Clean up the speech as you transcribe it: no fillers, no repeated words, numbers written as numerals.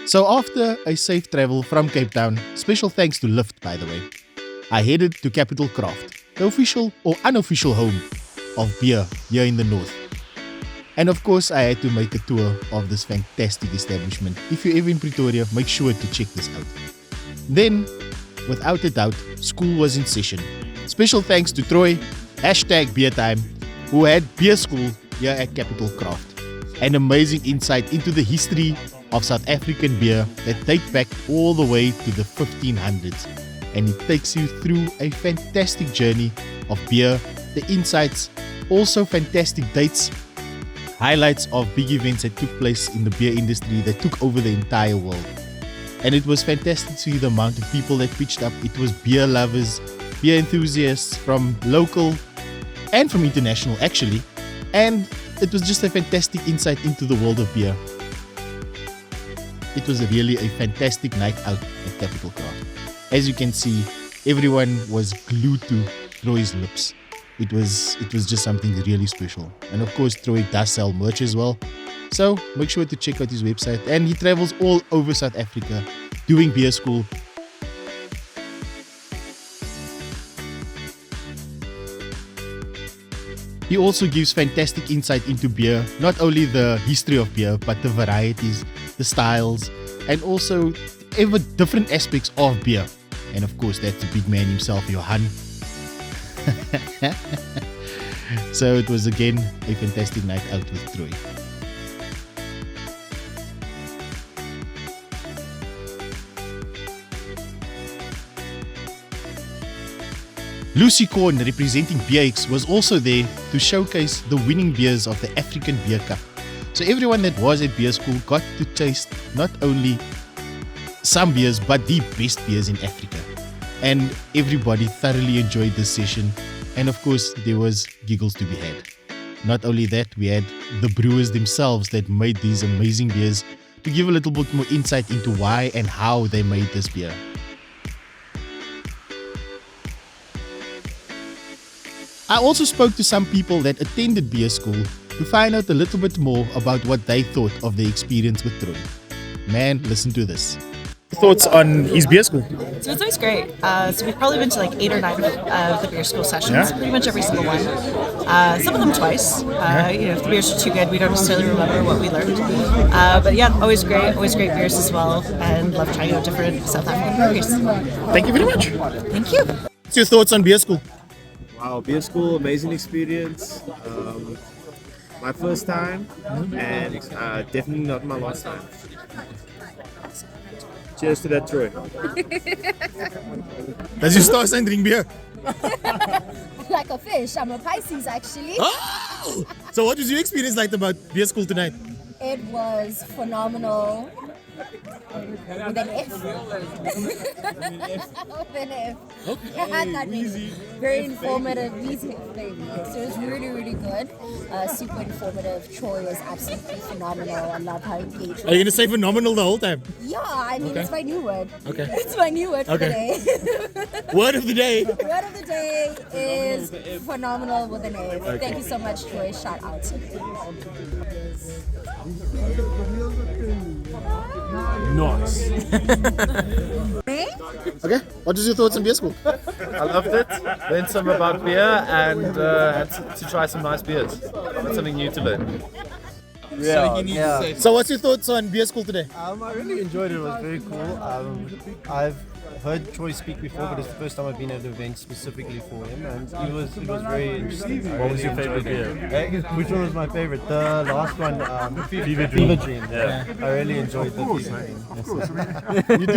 So after a safe travel from Cape Town, special thanks to Lyft by the way, I headed to Capital Craft, the official or unofficial home of beer here in the north. And of course I had to make a tour of this fantastic establishment. If you're ever in Pretoria, make sure to check this out. Then, without a doubt, school was in session. Special thanks to Troye, #BeerTime, who had beer school here at Capital Craft. An amazing insight into the history of South African beer that date back all the way to the 1500s. And it takes you through a fantastic journey of beer, the insights, also fantastic dates, highlights of big events that took place in the beer industry that took over the entire world. And it was fantastic to see the amount of people that pitched up. It was beer lovers, beer enthusiasts from local and from international actually. And it was just a fantastic insight into the world of beer. It was really a fantastic night out at Capital Craft. As you can see, everyone was glued to Troye's lips. It was just something really special. And of course, Troye does sell merch as well. So make sure to check out his website. And he travels all over South Africa doing beer school. He also gives fantastic insight into beer, not only the history of beer, but the varieties, the styles, and also ever different aspects of beer. And of course, that's the big man himself, Johan. So it was again a fantastic night out with Troye. Lucy Korn, representing BX, was also there to showcase the winning beers of the African Beer Cup. So everyone that was at beer school got to taste not only some beers but the best beers in Africa. And everybody thoroughly enjoyed this session. And of course, there was giggles to be had. Not only that, we had the brewers themselves that made these amazing beers to give a little bit more insight into why and how they made this beer. I also spoke to some people that attended beer school to find out a little bit more about what they thought of the experience with Troye. Man, listen to this. Thoughts on his beer school? So it's always great. So we've probably been to like 8 or 9 of the beer school sessions, pretty much every single one. Some of them twice. If the beers are too good, we don't necessarily remember what we learned. But yeah, always great beers as well, and love trying out different South African breweries. Thank you very much. Thank you. What's your thoughts on beer school? Wow, beer school, amazing experience. My first time, and definitely not my last time. Cheers to that, Troye. Does your star sign drink beer? Like a fish. I'm a Pisces actually. Oh! So what was your experience like about beer school tonight? It was phenomenal. With an F. With an F. Okay, very informative, easy. So it was really, really good. Super informative. Troye was absolutely phenomenal. I love how engaged. Are you going to say phenomenal the whole time? Yeah, I mean, it's my new word. Okay. It's my new word for the day. Word of the day. Word of the day is phenomenal with an A. Okay. Thank you so much, Troye. Shout out to you. Nice. Okay, what was your thoughts on beer school? I loved it. Learned some about beer and had to try some nice beers. That's something new to learn. Yeah. So what's your thoughts on beer school today? I really enjoyed it. It was very cool. I've heard Troye speak before, but it's the first time I've been at an event specifically for him, and it was very interesting. What was your favorite beer? Which one was my favorite? The last one, Fever Dream. Yeah. I really enjoyed the Fever Dream.